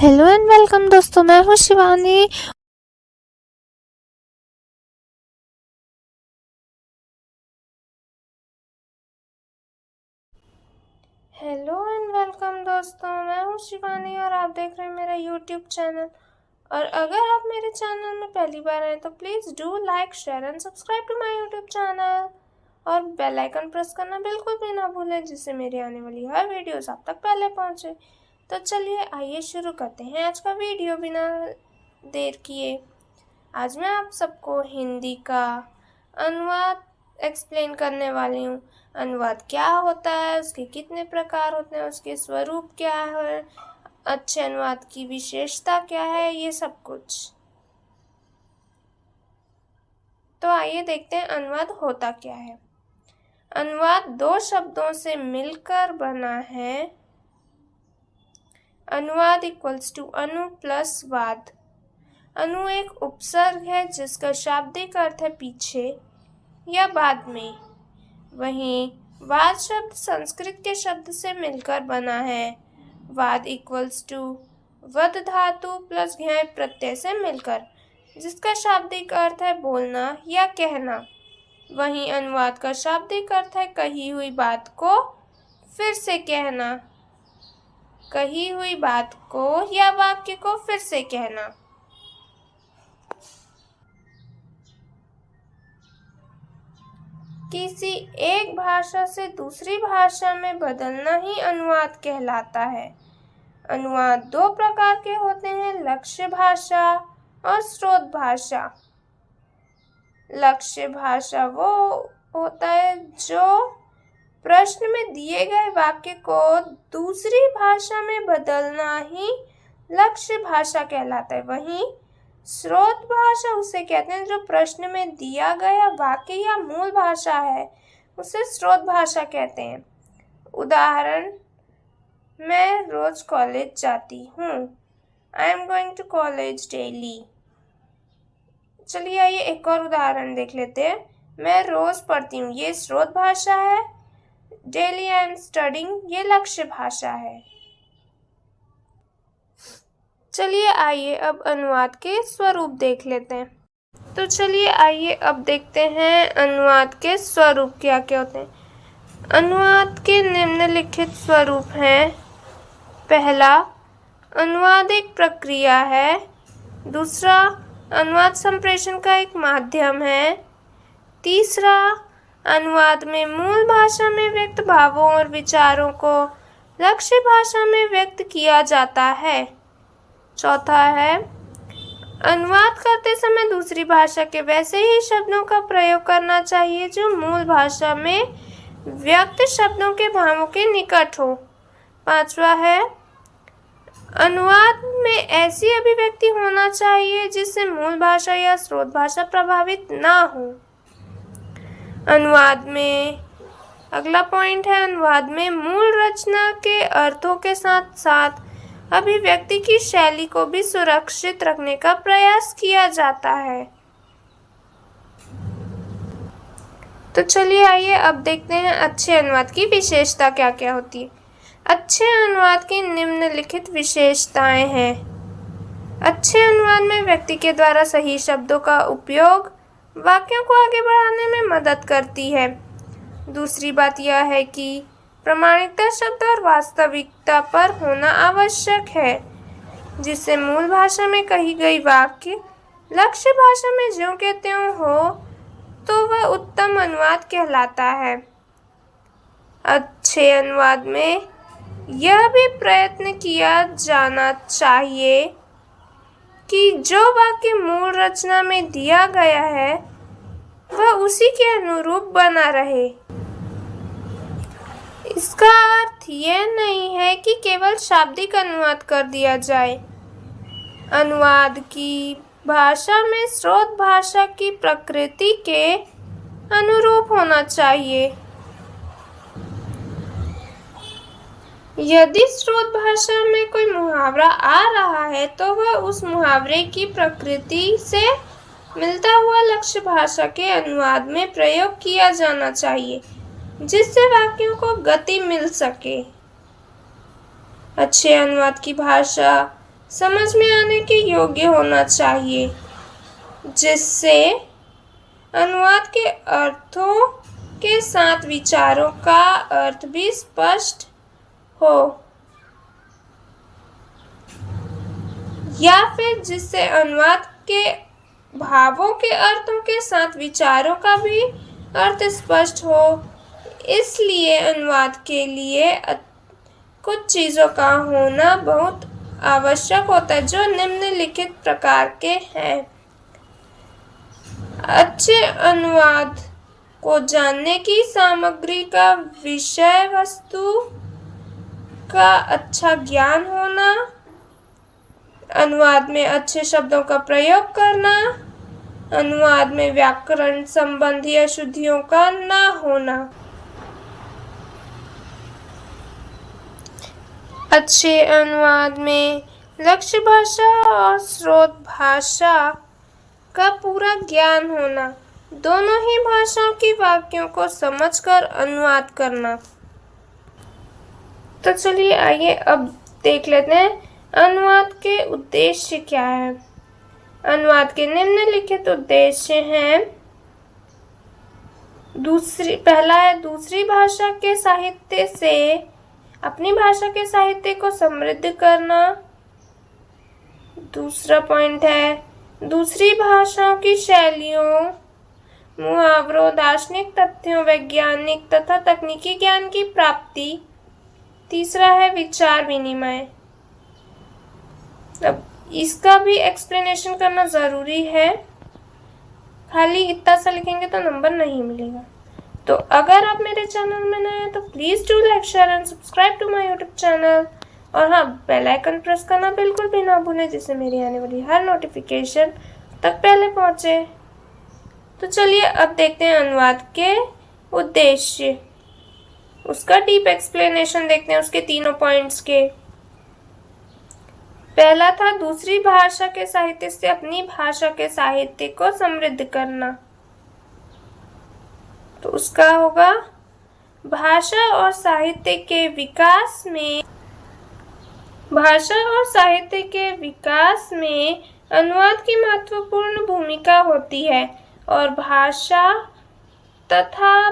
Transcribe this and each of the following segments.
Hello and welcome दोस्तों, मैं हूँ शिवानी। हेलो एंड वेलकम दोस्तों, मैं हूँ शिवानी और आप देख रहे हैं मेरा यूट्यूब चैनल। और अगर आप मेरे चैनल में पहली बार आए तो please do like, share and subscribe to my YouTube channel और बेल आइकन प्रेस करना बिल्कुल भी ना भूलें, जिससे मेरी आने वाली हर वीडियोस आप तक पहले पहुँचे। तो चलिए आइए शुरू करते हैं आज का वीडियो बिना देर किए। आज मैं आप सबको हिंदी का अनुवाद एक्सप्लेन करने वाली हूँ। अनुवाद क्या होता है, उसके कितने प्रकार होते हैं, उसके स्वरूप क्या है, अच्छे अनुवाद की विशेषता क्या है, ये सब कुछ। तो आइए देखते हैं अनुवाद होता क्या है। अनुवाद दो शब्दों से मिलकर बना है। अनुवाद इक्वल्स टू अनु प्लस वाद। अनु एक उपसर्ग है जिसका शाब्दिक अर्थ है पीछे या बाद में। वहीं वाद शब्द संस्कृत के शब्द से मिलकर बना है। वाद इक्वल्स टू वद धातु प्लस ज्ञ प्रत्यय से मिलकर, जिसका शाब्दिक अर्थ है बोलना या कहना। वहीं अनुवाद का शाब्दिक अर्थ है कही हुई बात को फिर से कहना, कही हुई बात को या वाक्य को फिर से कहना। किसी एक भाषा से दूसरी भाषा में बदलना ही अनुवाद कहलाता है। अनुवाद दो प्रकार के होते हैं, लक्ष्य भाषा और स्रोत भाषा। लक्ष्य भाषा वो होता है जो प्रश्न में दिए गए वाक्य को दूसरी भाषा में बदलना ही लक्ष्य भाषा कहलाता है। वहीं स्रोत भाषा उसे कहते हैं जो प्रश्न में दिया गया वाक्य या मूल भाषा है, उसे स्रोत भाषा कहते हैं। उदाहरण, मैं रोज कॉलेज जाती हूँ। I am going to college daily. चलिए आइए एक और उदाहरण देख लेते हैं। मैं रोज पढ़ती हूँ, ये स्रोत भाषा है। डेली आई एम स्टडिंग, ये लक्ष्य भाषा है। चलिए आइए अब अनुवाद के स्वरूप देख लेते हैं। तो चलिए आइए अब देखते हैं अनुवाद के स्वरूप क्या क्या होते हैं। अनुवाद के निम्नलिखित स्वरूप हैं। पहला, अनुवाद एक प्रक्रिया है। दूसरा, अनुवाद संप्रेषण का एक माध्यम है। तीसरा, अनुवाद में मूल भाषा में व्यक्त भावों और विचारों को लक्ष्य भाषा में व्यक्त किया जाता है। चौथा है, अनुवाद करते समय दूसरी भाषा के वैसे ही शब्दों का प्रयोग करना चाहिए जो मूल भाषा में व्यक्त शब्दों के भावों के निकट हो। पांचवा है, अनुवाद में ऐसी अभिव्यक्ति होना चाहिए जिससे मूल भाषा या स्रोत भाषा प्रभावित ना हो। अनुवाद में अगला पॉइंट है, अनुवाद में मूल रचना के अर्थों के साथ साथ अभिव्यक्ति की शैली को भी सुरक्षित रखने का प्रयास किया जाता है। तो चलिए आइए अब देखते हैं अच्छे अनुवाद की विशेषता क्या क्या होती है। अच्छे अनुवाद की निम्नलिखित विशेषताएं हैं। अच्छे अनुवाद में व्यक्ति के द्वारा सही शब्दों का उपयोग वाक्यों को आगे बढ़ाने में मदद करती है। दूसरी बात यह है कि प्रामाणिकता शब्द और वास्तविकता पर होना आवश्यक है, जिससे मूल भाषा में कही गई वाक्य लक्ष्य भाषा में ज्यों के त्यों हो तो वह उत्तम अनुवाद कहलाता है। अच्छे अनुवाद में यह भी प्रयत्न किया जाना चाहिए कि जो वाक्य मूल रचना में दिया गया है वह उसी के अनुरूप बना रहे। इसका अर्थ यह नहीं है कि केवल शाब्दिक अनुवाद कर दिया जाए। अनुवाद की भाषा में स्रोत भाषा की प्रकृति के अनुरूप होना चाहिए। यदि स्रोत भाषा में कोई मुहावरा आ रहा है तो वह उस मुहावरे की प्रकृति से मिलता हुआ लक्ष्य भाषा के अनुवाद में प्रयोग किया जाना चाहिए, जिससे वाक्यों को गति मिल सके। अच्छे अनुवाद की भाषा समझ में आने के योग्य होना चाहिए, जिससे अनुवाद के अर्थों के साथ विचारों का अर्थ भी स्पष्ट हो, या फिर जिससे अनुवाद के भावों के अर्थों के साथ विचारों का भी अर्थ स्पष्ट हो। इसलिए अनुवाद के लिए कुछ चीज़ों का होना बहुत आवश्यक होता है, जो निम्नलिखित प्रकार के हैं। अच्छे अनुवाद को जानने की सामग्री का विषय वस्तु का अच्छा ज्ञान होना, अनुवाद में अच्छे शब्दों का प्रयोग करना, अनुवाद में व्याकरण संबंधी अशुद्धियों का न होना। अच्छे अनुवाद में लक्ष्य भाषा और स्रोत भाषा का पूरा ज्ञान होना, दोनों ही भाषाओं की वाक्यों को समझकर अनुवाद करना। तो चलिए आइए अब देख लेते हैं अनुवाद के उद्देश्य क्या है। अनुवाद के निम्नलिखित उद्देश्य हैं। पहला है दूसरी भाषा के साहित्य से अपनी भाषा के साहित्य को समृद्ध करना। दूसरा पॉइंट है दूसरी भाषाओं की शैलियों, मुहावरों, दार्शनिक तथ्यों, वैज्ञानिक तथा तकनीकी ज्ञान की प्राप्ति। तीसरा है विचार विनिमय। अब इसका भी एक्सप्लेनेशन करना ज़रूरी है, खाली इतना सा लिखेंगे तो नंबर नहीं मिलेगा। तो अगर आप मेरे चैनल में नए हैं तो please do like share and subscribe to my YouTube channel, और हाँ, बेल आइकन प्रेस करना बिल्कुल भी ना भूलें, जिससे मेरी आने वाली हर नोटिफिकेशन तक पहले पहुँचे। तो चलिए अब देखते हैं अनुवाद के उद्देश्य, उसका डीप एक्सप्लेनेशन देखते हैं, उसके तीनों पॉइंट्स के। पहला था दूसरी भाषा के साहित्य से अपनी भाषा के साहित्य को समृद्ध करना। तो उसका होगा भाषा और साहित्य के विकास में अनुवाद की महत्वपूर्ण भूमिका होती है, और भाषा तथा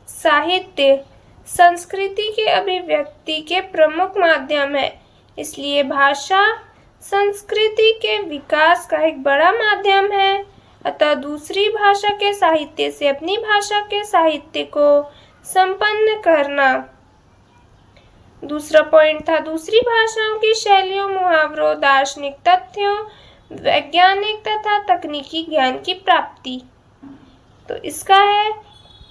साहित्य संस्कृति के अभिव्यक्ति के प्रमुख माध्यम है। इसलिए भाषा संस्कृति के विकास का एक बड़ा माध्यम है। अतः दूसरी भाषा के साहित्य से अपनी भाषा के साहित्य को संपन्न करना। दूसरा पॉइंट था दूसरी भाषाओं की शैलियों, मुहावरों, दार्शनिक तथ्यों, वैज्ञानिक तथा तकनीकी ज्ञान की प्राप्ति। तो इसका है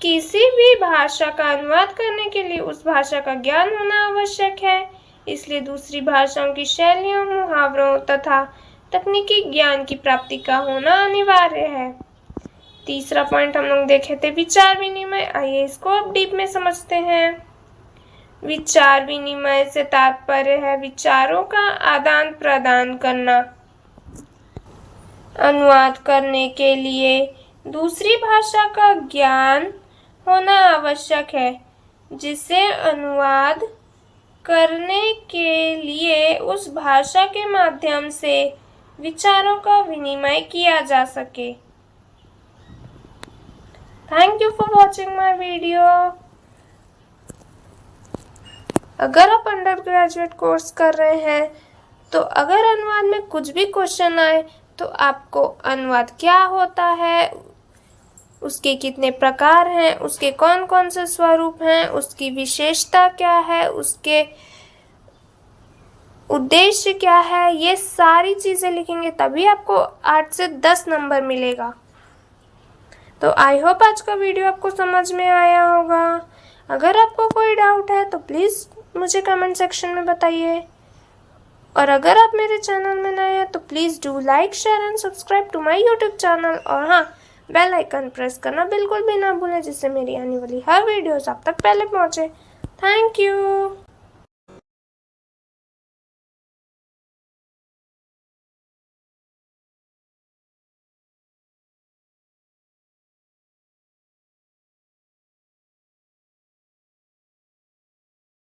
किसी भी भाषा का अनुवाद करने के लिए उस भाषा का ज्ञान होना आवश्यक है, इसलिए दूसरी भाषाओं की शैलियों, मुहावरों तथा तकनीकी ज्ञान की प्राप्ति का होना अनिवार्य है। तीसरा पॉइंट हम लोग देखे थे विचार विनिमय। आइए इसको अब डीप में समझते हैं। विचार विनिमय से तात्पर्य है विचारों का आदान प्रदान करना। अनुवाद करने के लिए दूसरी भाषा का ज्ञान होना आवश्यक है, जिसे अनुवाद करने के लिए उस भाषा के माध्यम से विचारों का विनिमय किया जा सके। Thank you for watching my video. अगर आप अंडर ग्रेजुएट कोर्स कर रहे हैं तो अगर अनुवाद में कुछ भी क्वेश्चन आए तो आपको अनुवाद क्या होता है, उसके कितने प्रकार हैं, उसके कौन कौन से स्वरूप हैं, उसकी विशेषता क्या है, उसके उद्देश्य क्या है, ये सारी चीज़ें लिखेंगे तभी आपको 8 से 10 नंबर मिलेगा। तो आई होप आज का वीडियो आपको समझ में आया होगा। अगर आपको कोई डाउट है तो प्लीज़ मुझे कमेंट सेक्शन में बताइए, और अगर आप मेरे चैनल में नए हैं तो please do like share and subscribe to my YouTube channel, और हाँ, बेल आइकन प्रेस करना बिल्कुल भी ना भूलें, जिससे मेरी आने वाली हर वीडियोस आप तक पहले पहुँचे। Thank you.